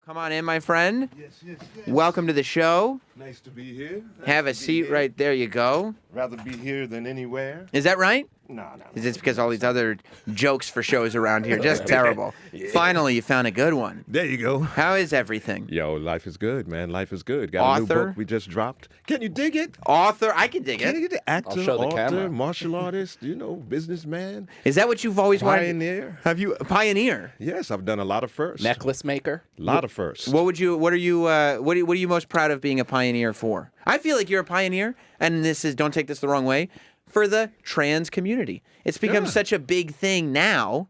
Come on in, my friend. Yes. Welcome to the show. Nice to be here. Have a seat right there. You go. Rather be here than anywhere. Is that right? No. Is this because all these other jokes for shows around here just terrible? Yeah. Finally, you found a good one. There you go. How is everything? Yo, life is good, man. Life is good. Got a new Author? book we just dropped. Can you dig it? Author, I can dig Can it. you dig it? Actor, I'll show the author, camera. martial artist, businessman, Is that what you've always wanted? pioneer. Have you a pioneer? Yes, I've done a lot of firsts. Necklace maker. A lot of firsts. What are you most proud of being a pioneer for? I feel like you're a pioneer, and don't take this the wrong way, for the trans community. It's become such a big thing now.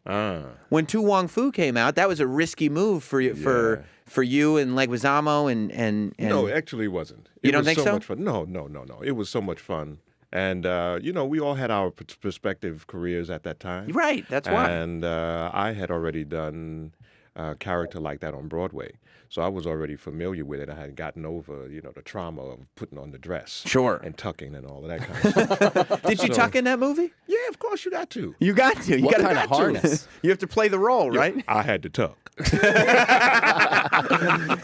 When Tu Wong Fu came out, that was a risky move for you for you and Leguizamo and No, actually it wasn't. You It don't was think so? much fun. No. It was so much fun. And, we all had our prospective careers at that time. Right, that's why. And I had already done a character like that on Broadway. So I was already familiar with it. I had gotten over, the trauma of putting on the dress. Sure. And tucking and all of that kind of stuff. Did you tuck in that movie? Yeah, of course you got to. You got to. You What got kind of harness? You have to play the role, right? I had to tuck.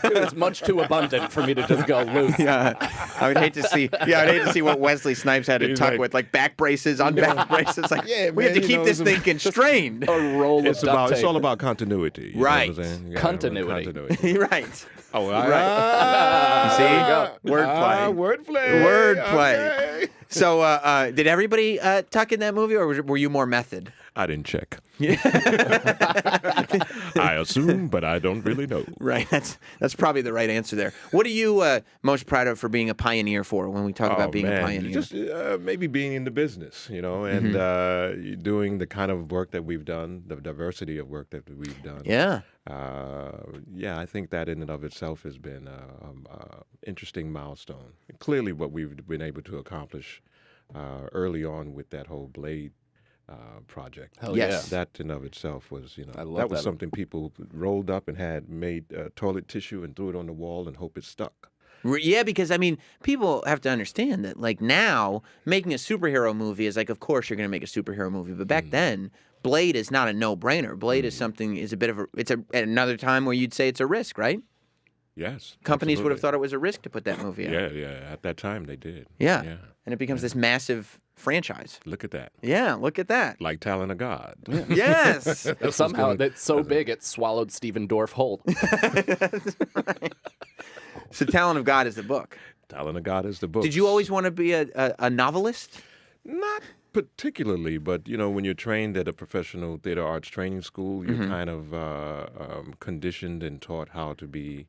It was much too abundant for me to just go loose. Yeah, I would hate to see. Yeah, I'd hate to see what Wesley Snipes had to He's tuck like- with, like back braces, on back braces. Like, Yeah, we have to man, keep this thing constrained. A roll of It's duct tape. all about continuity. You know Right. what I'm saying? You gotta Continuity. have continuity. Right. Oh, Right. See? Wordplay. Wordplay. Wordplay. Okay. So, did everybody tuck in that movie, or were you more method? I didn't check. I assume, but I don't really know. Right. That's probably the right answer there. What are you most proud of for being a pioneer for when we talk about being a pioneer? Just maybe being in the business, and doing the kind of work that we've done, the diversity of work that we've done. Yeah. I think that in and of itself has been an interesting milestone. Clearly, what we've been able to accomplish early on with that whole Blade project. Hell Yes. yeah. That in of itself was, I love that was that. something people rolled up and had made toilet tissue and threw it on the wall and hope it stuck. Yeah, because, people have to understand that, like, now, making a superhero movie is like, of course you're going to make a superhero movie. But back then, Blade is not a no-brainer. Blade is another time where you'd say it's a risk, right? Yes. Companies would have absolutely. thought it was a risk to put that movie out. Yeah. At that time, they did. Yeah. Yeah. And it becomes this massive franchise. Look at that. Yeah, look at that. Like Talent of God. Yes. Somehow that's so big it swallowed Stephen Dorff whole. So Talent of God is the book. Talent of God is the book. Did you always want to be a novelist? Not particularly, but when you're trained at a professional theater arts training school, you're kind of conditioned and taught how to be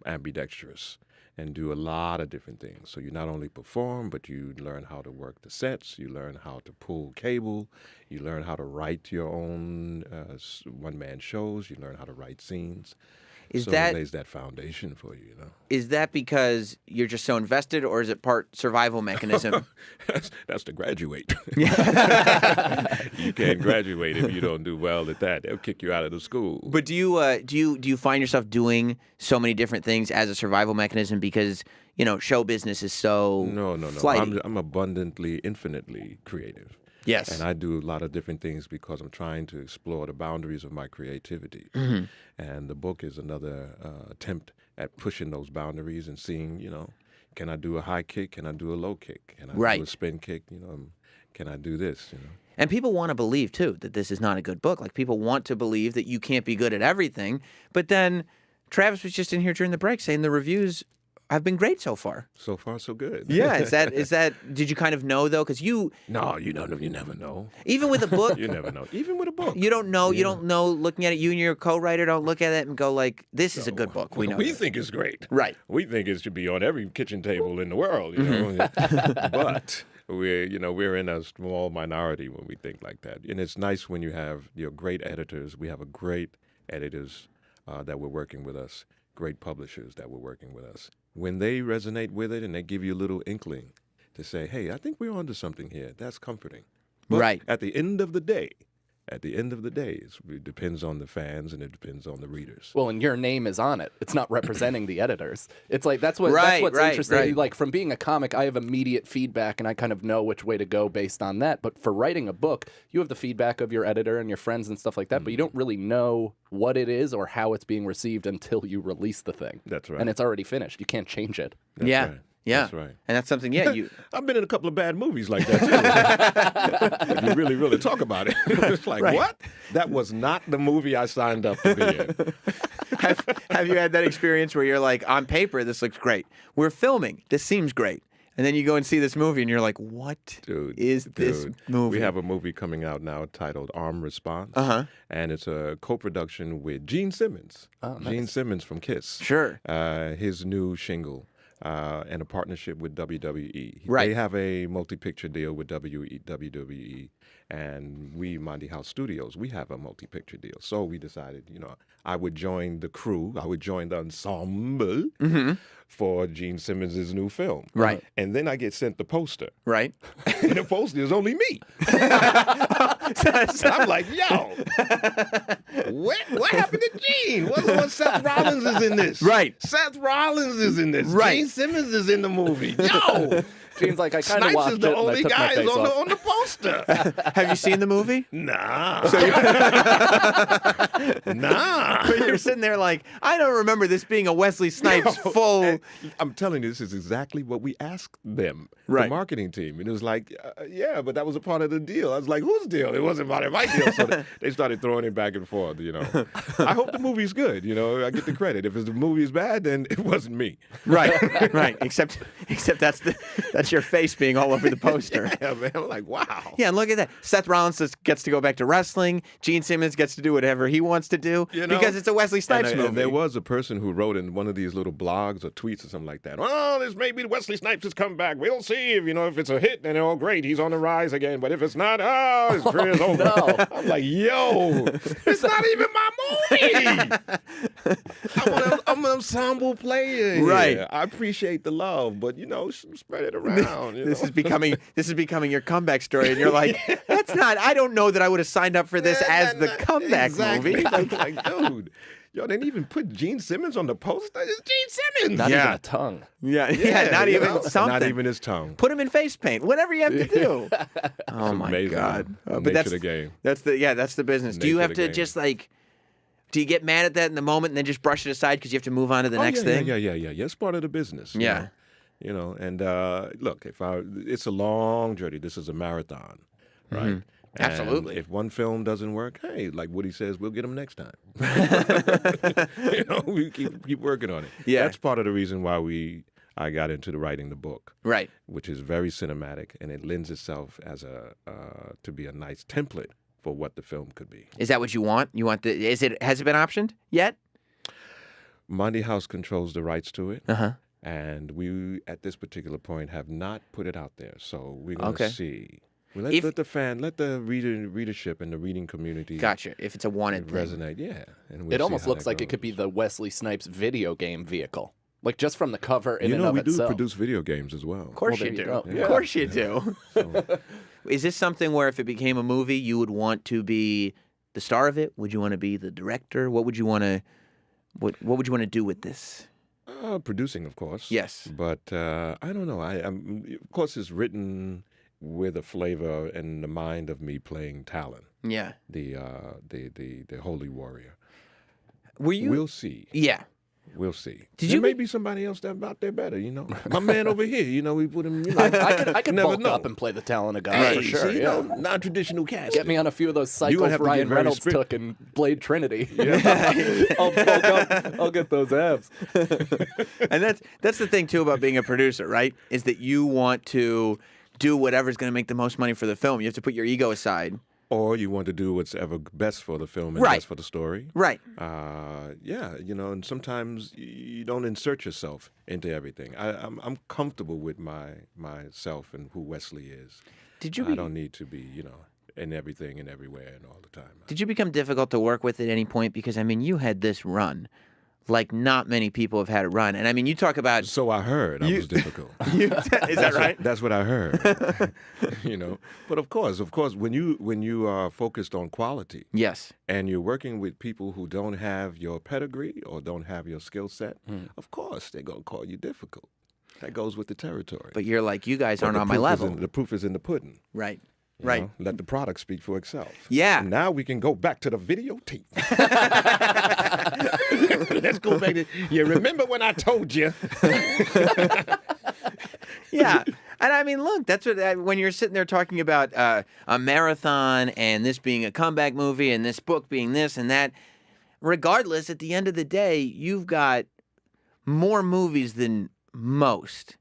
ambidextrous and do a lot of different things. So you not only perform, but you learn how to work the sets, you learn how to pull cable, you learn how to write your own one-man shows, you learn how to write scenes. Is so that- it lays that foundation for you, Is that because you're just so invested, or is it part survival mechanism? That's to graduate. You can't graduate if you don't do well at that. They'll kick you out of the school. But do you find yourself doing so many different things as a survival mechanism because show business is so No. flighty? I'm abundantly, infinitely creative. Yes. And I do a lot of different things because I'm trying to explore the boundaries of my creativity. Mm-hmm. And the book is another attempt at pushing those boundaries and seeing, can I do a high kick? Can I do a low kick? Can I Right. do a spin kick? Can I do this? And people want to believe, too, that this is not a good book. Like, people want to believe that you can't be good at everything. But then Travis was just in here during the break saying the reviews have been great so far. So far, so good. Yeah, is that? Did you kind of know, though? Because you, No, you never know. even with a book, You never know. Even with a book. you don't know. You don't know. Looking at it, you and your co-writer don't look at it and go like, "This is a good book." We know. We that. think it's great. Right. We think it should be on every kitchen table in the world, but we're in a small minority when we think like that. And it's nice when you have great editors. We have a great editors that were working with us, great publishers that were working with us. When they resonate with it and they give you a little inkling to say, "Hey, I think we're onto something here," that's comforting. But Right. at the end of the day, at the end of the day, it depends on the fans and it depends on the readers. Well, and your name is on it. It's not representing the editors. It's like that's what's Right, interesting. right. Like from being a comic, I have immediate feedback and I kind of know which way to go based on that. But for writing a book, you have the feedback of your editor and your friends and stuff like that, but you don't really know what it is or how it's being received until you release the thing. That's right. And it's already finished. You can't change it. That's Yeah. right. Yeah. That's right. And that's something, you. I've been in a couple of bad movies like that, too. If you really, really talk about it. It's like, what? That was not the movie I signed up to be in. Have you had that experience where you're like, on paper, this looks great. We're filming. This seems great. And then you go and see this movie and you're like, what is this movie? We have a movie coming out now titled Armed Response. And it's a co-production with Gene Simmons. Oh, nice. Gene Simmons from Kiss. Sure. His new shingle. And a partnership with WWE. Right. They have a multi-picture deal with WWE, and we, Monty House Studios, we have a multi-picture deal. So we decided, I would join the crew, I would join the ensemble for Gene Simmons' new film. Right. And then I get sent the poster. Right. And the poster is only me. I'm like, yo, what happened to Gene? What Seth Rollins is in this? Right. Seth Rollins is in this. Right. Gene Simmons is in the movie. Yo, Gene's like, I kind of Snipes watched is the it and I only took my guy face off. on the poster. Have you seen the movie? Nah. Nah. But you're sitting there like, I don't remember this being a Wesley Snipes full. I'm telling you, this is exactly what we asked them, Right. the marketing team. And it was like, yeah, but that was a part of the deal. I was like, whose deal? It wasn't part of my deal. So they started throwing it back and forth, I hope the movie's good, I get the credit. If the movie's bad, then it wasn't me. Right, right. Except that's your face being all over the poster. Yeah, man. I'm like, wow. Yeah, and look at that. Seth Rollins gets to go back to wrestling. Gene Simmons gets to do whatever he wants to do because it's a Wesley Snipes movie. And there was a person who wrote in one of these little blogs or tweets or something like that. Oh, this may be Wesley Snipes has come back. We'll see if it's a hit, then great, he's on the rise again. But if it's not, his career's over. No. I'm like, yo, it's not even my movie. I'm an ensemble player. Here. Right. I appreciate the love, but spread it around. This is becoming your comeback story, and you're like, that's not. I don't know that I would have signed up for this as the comeback exactly. movie. Like, dude, y'all didn't even put Gene Simmons on the poster. It's Gene Simmons. Not even a tongue. Yeah, not even something. Not even his tongue. Put him in face paint. Whatever you have to do. Oh my amazing. God! Nature of the game. That's the business. Do you Nature have of the to game. just like? Do you get mad at that in the moment and then just brush it aside because you have to move on to the next thing? Yeah. It's part of the business. Yeah. And look, it's a long journey. This is a marathon, right? And Absolutely. if one film doesn't work, hey, like Woody says, we'll get him next time. We keep working on it. Yeah. That's part of the reason why I got into writing the book, Right. which is very cinematic, and it lends itself as to be a nice template for what the film could be. Is that what you want? You want has it been optioned yet? Monty House controls the rights to it. Uh-huh. And we, at this particular point, have not put it out there. So we're going Okay. to see. Let the readership and the reading community Gotcha. If it's a wanted thing. resonate. Yeah. And we'll It see almost how looks that like it goes. could be the Wesley Snipes video game vehicle. Like just from the cover in and of we do itself. produce video games as well. Of course Well, you there do. you go. Of course you do. Is this something where if it became a movie, you would want to be the star of it? Would you want to be the director? What would you want to what would you want to do with this? Producing, of course. Yes. But I don't know. Of course, it's written with a flavor and the mind of me playing Talon, Yeah. the holy warrior. Were you? We'll see. Yeah. We'll see. Did there you may be- be somebody else that out there better, My man over here, we put him, I could never bulk know. up and play the Talon of God Hey, for sure. see, Yeah. non-traditional cast. Get me on a few of those You cycles would have to Ryan get very Reynolds strict. took in Blade Trinity. I'll bulk up. I'll get those abs. And that's the thing too about being a producer, right? Is that you want to do whatever's going to make the most money for the film. You have to put your ego aside. Or you want to do what's ever best for the film and Right. best for the story. Right. And sometimes you don't insert yourself into everything. I'm comfortable with myself and who Wesley is. I don't need to be, in everything and everywhere and all the time. Did you become difficult to work with at any point? Because, I mean, you had this run like not many people have had it run. And I mean, you talk about So I heard I was difficult. is that right? That's what I heard. But of course, when you are focused on quality Yes. and you're working with people who don't have your pedigree or don't have your skill set, of course they're gonna call you difficult. That goes with the territory. But you're like, you guys But aren't the on my proof is level. the proof is in the pudding. Right. you Right. know? Let the product speak for itself. Yeah. And now we can go back to the videotape. Let's go back to. You remember when I told you? Yeah. And I mean, look, that's what when you're sitting there talking about a marathon and this being a comeback movie and this book being this and that, regardless, at the end of the day, you've got more movies than most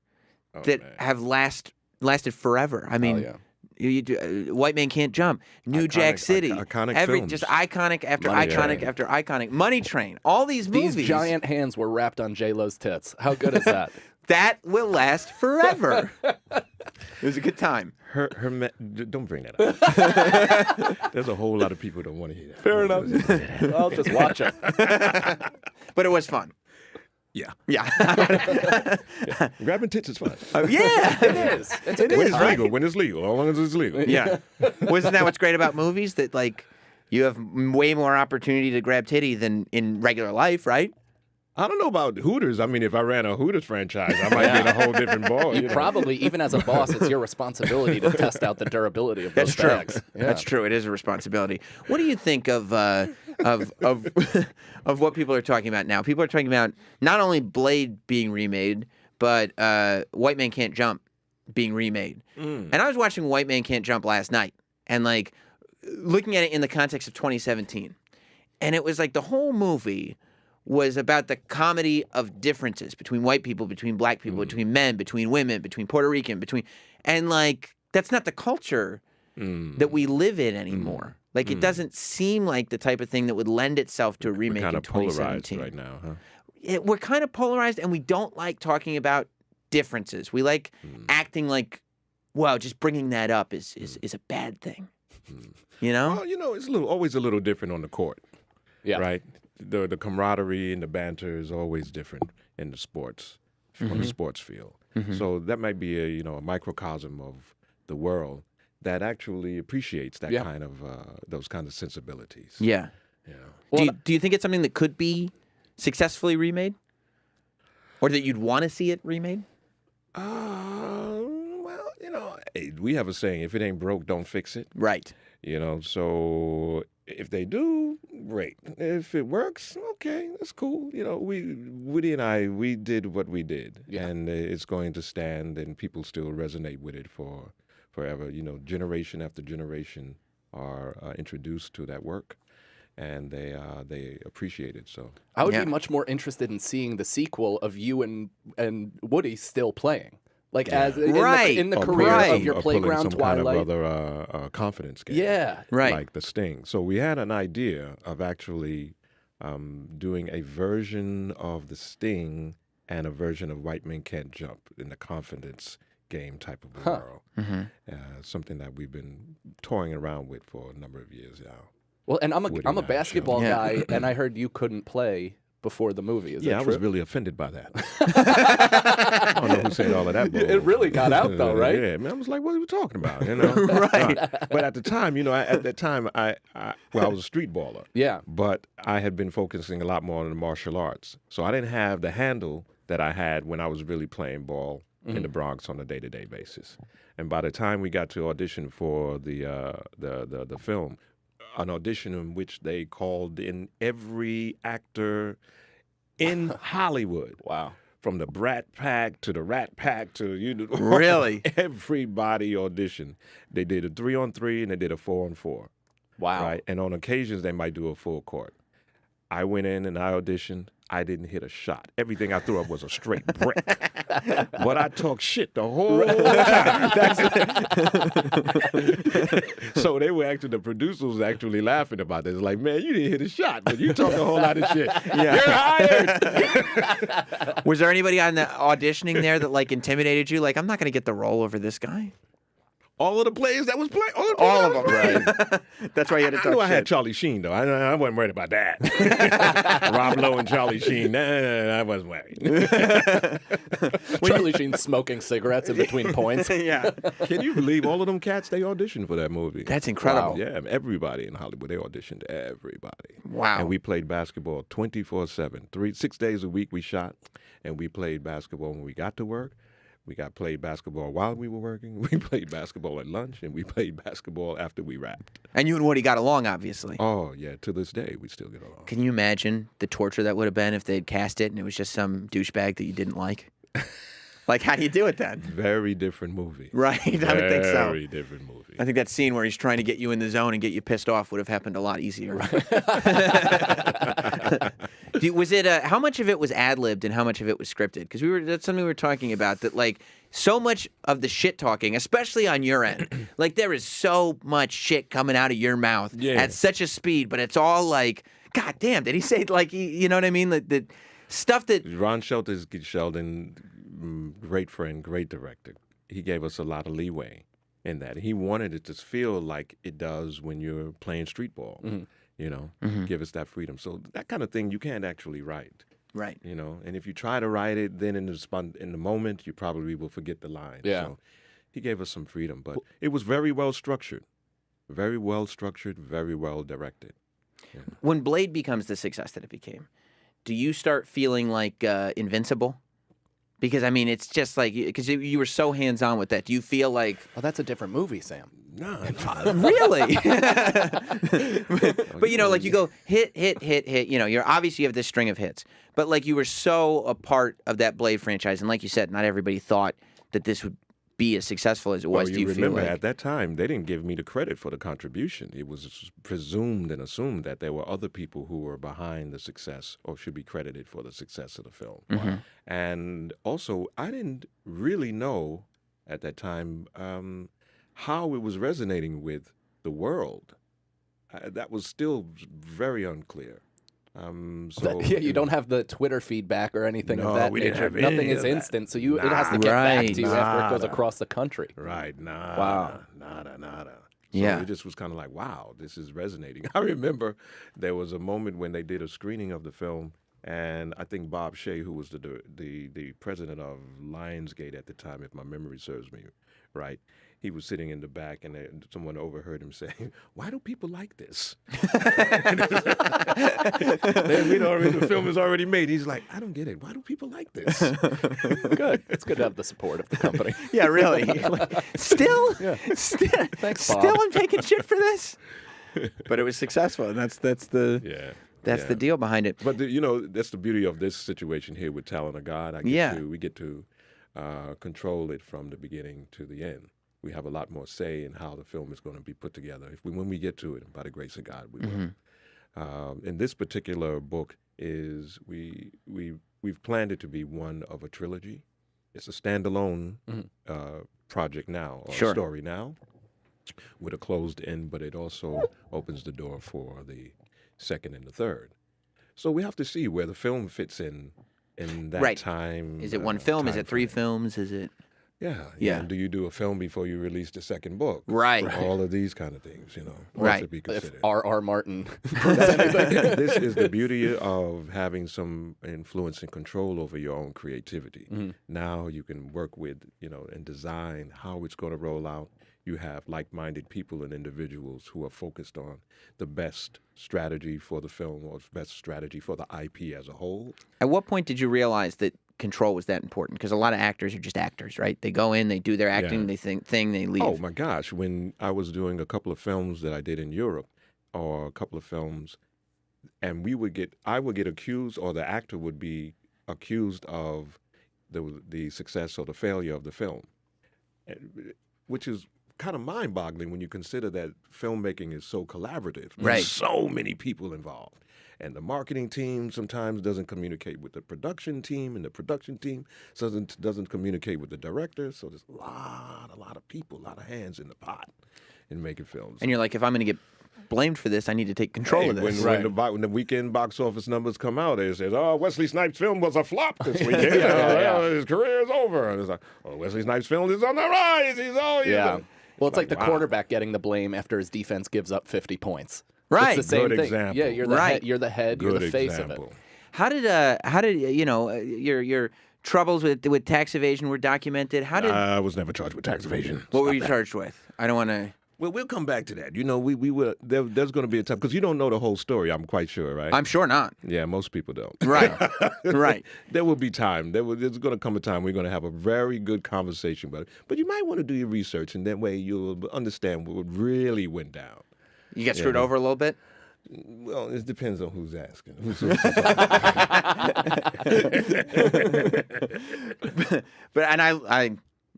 that have lasted forever. I mean, yeah. you do, White Man Can't Jump, New Jack City, iconic films. Just iconic after Money iconic Train. after iconic. Money Train, all these movies. These giant hands were wrapped on J-Lo's tits. How good is that? That will last forever. It was a good time. Don't bring that up. There's a whole lot of people that don't want to hear that. Fair enough. I'll just watch it. But it was fun. Yeah. Yeah. Grabbing tits is fun. Yeah. It is. It's a good When it's time. legal. When it's legal. How long as it's legal? Yeah. Wasn't that what's great about movies? That, like, you have way more opportunity to grab titty than in regular life, right? I don't know about Hooters. I mean, if I ran a Hooters franchise, I might be in a whole different ball. You probably, even as a boss, it's your responsibility to test out the durability of those That's true. bags. Yeah. That's true. It is a responsibility. What do you think of what people are talking about now? People are talking about not only Blade being remade, but White Man Can't Jump being remade. And I was watching White Man Can't Jump last night, and like looking at it in the context of 2017, and it was like the whole movie was about the comedy of differences between white people, between black people, between men, between women, between Puerto Rican, and like that's not the culture that we live in anymore. Like it doesn't seem like the type of thing that would lend itself to a remake We're kind in of polarized 2017. right now, huh? We're kind of polarized, and we don't like talking about differences. We like acting like, well, just bringing that up is a bad thing. You know? Well, you know, it's always a little different on the court. Yeah. Right? The camaraderie and the banter is always different in the sports, on the sports field. So that might be a microcosm of the world that actually appreciates that kind of those kind of sensibilities. Yeah. Yeah. Well, do you think it's something that could be successfully remade, or that you'd want to see it remade? Well, we have a saying: if it ain't broke, don't fix it. Right. So if they do, great. If it works, okay, that's cool. Woody and I, we did what we did, and it's going to stand, and people still resonate with it forever. Generation after generation are introduced to that work, and they appreciate it. So I would be much more interested in seeing the sequel of you and Woody still playing. Like as in the career of your or playground pulling some Twilight. kind of other confidence game. Yeah. Right. Like the Sting. So we had an idea of actually doing a version of the Sting and a version of White Men Can't Jump in the confidence game type of world. Something that we've been toying around with for a number of years now. Well, and I'm Woody a and I basketball show. guy, and I heard you couldn't play before the movie. Is that I true? was really offended by that. I don't know who said all of that. Bull. It really got out though, right? Yeah, man. I was like, what are you talking about? Right. But at the time, I was a street baller. Yeah. But I had been focusing a lot more on the martial arts. So I didn't have the handle that I had when I was really playing ball in the Bronx on a day-to-day basis. And by the time we got to audition for the film, an audition in which they called in every actor in Hollywood. Wow. From the Brat Pack to the Rat Pack to Really? everybody auditioned. They did a 3-on-3 and they did a 4-on-4. Wow. Right? And on occasions they might do a full court. I went in and I auditioned. I didn't hit a shot. Everything I threw up was a straight brick. But I talked shit the whole time. So the producers were actually laughing about this. Like, man, you didn't hit a shot, but you talked a whole lot of shit. Yeah. You're hired. Was there anybody on the auditioning there that like intimidated you? Like, I'm not going to get the role over this guy. All of the players that was playing. All of them, right? That's why you had to I talk knew shit. I had Charlie Sheen, though. I wasn't worried about that. Rob Lowe and Charlie Sheen. Nah, I wasn't worried. Charlie Sheen smoking cigarettes in between points. Yeah. Can you believe all of them cats, they auditioned for that movie? That's incredible. Yeah, everybody in Hollywood, they auditioned everybody. Wow. And we played basketball 24/7. 6 days a week we shot, and we played basketball when we got to work. We played basketball while we were working. We played basketball at lunch, and we played basketball after we wrapped. And you and Woody got along, obviously. Oh, yeah, to this day, we still get along. Can you imagine the torture that would have been if they'd cast it and it was just some douchebag that you didn't like? Like, how do you do it then? Very different movie. Right, I would think so. Very different movie. I think that scene where he's trying to get you in the zone and get you pissed off would have happened a lot easier. Was it how much of it was ad-libbed and how much of it was scripted? Because that's something we were talking about, that like so much of the shit talking, especially on your end, like there is so much shit coming out of your mouth at such a speed, but it's all like, God damn, did he say like, you know what I mean? The stuff that Ron Sheldon, great friend, great director. He gave us a lot of leeway in that. He wanted it to feel like it does when you're playing street ball. You know, give us that freedom. So that kind of thing you can't actually write. Right. You know, and if you try to write it, then in the moment you probably will forget the line. Yeah. So he gave us some freedom, but it was very well structured, very well directed. Yeah. When Blade becomes the success that it became, do you start feeling like invincible? Because, I mean, it's just like, because you were so hands-on with that. Do you feel like... Oh, that's a different movie, Sam. No. Really? But, you know, like you go hit, you know, you're obviously you have this string of hits. But, like, you were so a part of that Blade franchise. And like you said, not everybody thought that this would be as successful as it was. Well, Do you feel remember, like... at that time, they didn't give me the credit for the contribution. It was presumed and assumed that there were other people who were behind the success or should be credited for the success of the film. And also, I didn't really know at that time how it was resonating with the world. That was still very unclear. You don't have the Twitter feedback or anything No, of that we didn't nature. have any Nothing of is that. instant, so it has to get back to you after it goes Nada. across the country. Right, Wow. nada. So Yeah. it just was kind of like, wow, this is resonating. I remember there was a moment when they did a screening of the film, and I think Bob Shea, who was the president of Lionsgate at the time, if my memory serves me right, he was sitting in the back, and someone overheard him saying, "Why do people like this?" The film is already made. He's like, "I don't get it. Why do people like this?" Good. It's good to have the support of the company. Yeah, really. Still? Yeah. Thanks, Bob. Still I'm taking shit for this? But it was successful, and that's the Yeah. the deal behind it. But that's the beauty of this situation here with Talent of God. We get to control it from the beginning to the end. We have a lot more say in how the film is going to be put together. When we get to it, by the grace of God, we will. And this particular book is we've planned it to be one of a trilogy. It's a standalone project now, or story now, with a closed end, but it also opens the door for the second and the third. So we have to see where the film fits in that time. Is it one film? Is time it three frame. films? Is it... Yeah. And do you do a film before you release the second book? Right. All of these kind of things, Right. To be If considered. R.R. Martin. This is the beauty of having some influence and control over your own creativity. Now you can work with, and design how it's going to roll out. You have like-minded people and individuals who are focused on the best strategy for the film or best strategy for the IP as a whole. At what point did you realize that control was that important? Because a lot of actors are just actors, right? They go in, they do their acting, they they leave. Oh, my gosh. When I was doing a couple of films that I did in Europe, or a couple of films, and I would get accused, or the actor would be accused of the success or the failure of the film, which is kind of mind-boggling when you consider that filmmaking is so collaborative. Right. There's so many people involved. And the marketing team sometimes doesn't communicate with the production team, and the production team doesn't communicate with the director. So there's a lot of people, a lot of hands in the pot in making films. And you're like, if I'm going to get blamed for this, I need to take control of this. When the weekend box office numbers come out, it says, "Oh, Wesley Snipes' film was a flop this weekend. His career is over." And it's like, "Oh, Wesley Snipes' film is on the rise. Well, it's like the wow. quarterback getting the blame after his defense gives up 50 points. Right. It's the same Good thing. example. Yeah, you're the Right. head, you're the head, Good you're the face example. of it. How did your troubles with tax evasion were documented? How did I was never charged with tax evasion. what were you charged with? I don't want to. Well, we'll come back to that. You know, we will. There's going to be a time because you don't know the whole story. I'm quite sure, right? I'm sure not. Yeah, most people don't. Right. Right. There will be time. There's going to come a time we're going to have a very good conversation about it. But you might want to do your research, and that way you'll understand what really went down. You get screwed over a little bit. Well, it depends on who's asking. But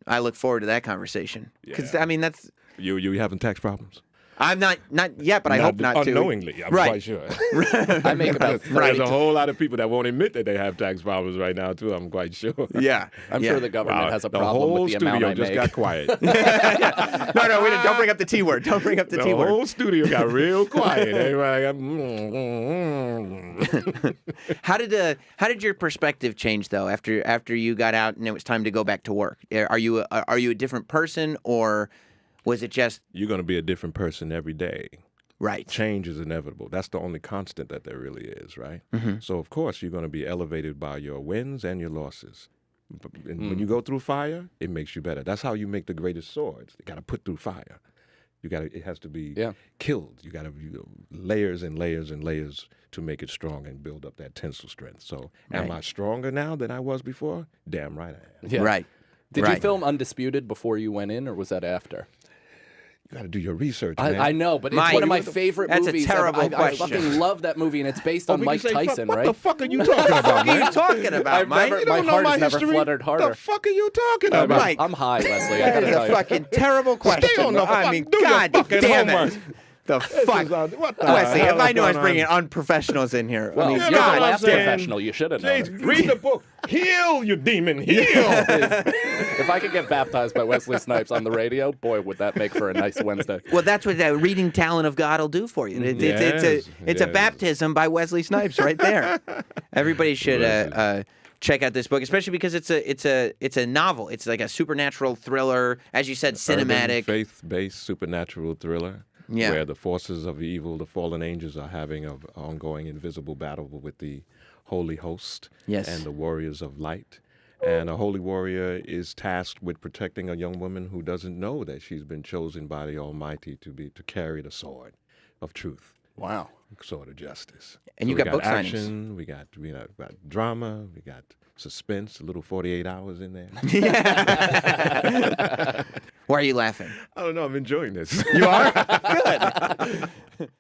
I look forward to that conversation because Yeah. I mean that's You having tax problems? I'm not yet, but I hope not to. Unknowingly, I'm Right. quite sure. I make about There's a whole lot of people that won't admit that they have tax problems right now, too. I'm quite sure. Yeah, I'm yeah. sure the government has a the problem whole with the amount studio I just make. got quiet. No, don't bring up the T word. Don't bring up the The T word. whole studio got real quiet. Everybody got, How did your perspective change though after you got out and it was time to go back to work? Are you a different person or was it just You're going to be a different person every day. right? Change is inevitable. That's the only constant that there really is, right? Mm-hmm. So, of course, you're going to be elevated by your wins and your losses. And when you go through fire, it makes you better. That's how you make the greatest swords. You got to put through fire. It has to be killed. You got to layers and layers and layers to make it strong and build up that tensile strength. So, am Right. I stronger now than I was before? Damn right I am. Yeah. Right. Did Right. you film Undisputed before you went in, or was that after? You got to do your research, man. I know, but it's Mike, one of my favorite that's a movies. terrible I question. fucking love that movie, and it's based on we Mike can say, Tyson, what right? the fuck are you talking about, What are you man? talking about, I've Mike? never- You my don't know heart my has never history? fluttered harder. The fuck are you talking I'm, about? Mike. I'm high, Wesley. I That gotta is tell a you. fucking terrible question. on the I fuck- mean, do your God fucking damn homework. it. The fuck. What the Wesley, hell if I is knew I was going bringing on? unprofessionals in here, Well, I mean, you're know God what the I'm last saying? professional. You should have known. James, read the book. Heal, you demon. Heal. If I could get baptized by Wesley Snipes on the radio, boy, would that make for a nice Wednesday. well, that's what that reading talent of God will do for you. It's a Yes. baptism by Wesley Snipes right there. Everybody should check out this book, especially because it's a novel. It's like a supernatural thriller, as you said, cinematic. Faith-based supernatural thriller. Yeah. Where the forces of evil, the fallen angels, are having an ongoing invisible battle with the holy host Yes. and the warriors of light. And a holy warrior is tasked with protecting a young woman who doesn't know that she's been chosen by the Almighty to carry the sword of truth, Wow. sword of justice. And you we got book signings. action, we got drama, we got suspense, a little 48 hours in there. Why are you laughing? I don't know, I'm enjoying this. You are? Good.